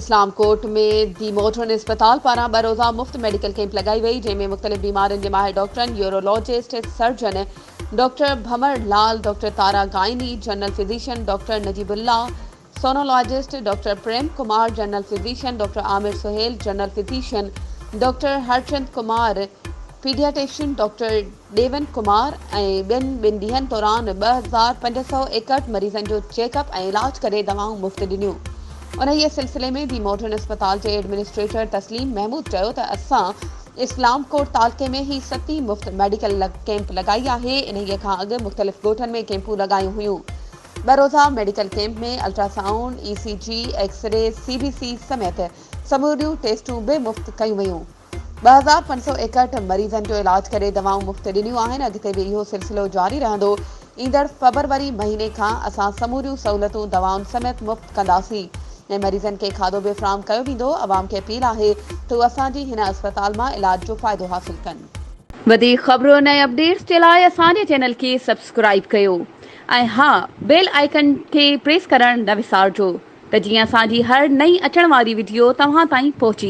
इस्लाम कोट में दी मॉडर्न अस्पताल पारां 2 रोज़ा मुफ़्त मेडिकल कैंप लगाई वई, जंहिंमें मुख़्तलिफ़ बीमारियुनि जे माहिर डॉक्टरनि, urologist, surgeon, doctor Bhanwar Lal, doctor Tara gynae, general physician doctor Najibullah, sonologist doctor Prem Kumar, general physician doctor Amir Suhail, general physician doctor Harchand Kumar, paediatrician doctor Devan Kumar ऐं ॿिनि ॾींहनि दौरान 2561 मरीज़नि जो चेकअप ऐं इलाज करे दवाऊं मुफ़्त ॾिनियूं। उन सिलसिले में दी मॉडर्न अस्पताल जे एडमिनिस्ट्रेटर तस्लीम महमूद चयो त असां इस्लाम कोट तालके में ही 7 मुफ़्त मेडिकल कैंप लगाई आहे। इन्हीअ खां अॻु मुख़्तलिफ़ ॻोठनि में कैंपूं लगायूं हुयूं। 2 रोज़ा मेडिकल कैंप में अल्ट्रासाउंड, ECG, एक्सरे, CBC समेत समूरियूं टेस्टूं बि मुफ़्त कयूं वयूं। 2561 मरीज़नि जो इलाज करे दवाऊं मुफ़्त ॾिनियूं आहिनि। अॻिते बि इहो सिलसिलो जारी रहंदो। ईंदड़ फरवरी महीने खां असां समूरियूं सहूलियतूं दवाउनि समेत मुफ़्त कंदासीं ऐं मरीज़नि खे खाधो बि फ़राहम कयो वेंदो। अवाम खे अपील आहे त उहे असांजी हिन अस्पताल मां इलाज जो फ़ाइदो हासिल कनि। वधीक ख़बरुनि ऐं अपडेट्स जे लाइ असांजे चैनल खे सब्सक्राइब कयो ऐं हा, बेल आइकन खे प्रेस करणु न विसारिजो त जीअं असांजी हर नई अचण वारी वीडियो तव्हां ताईं पहुची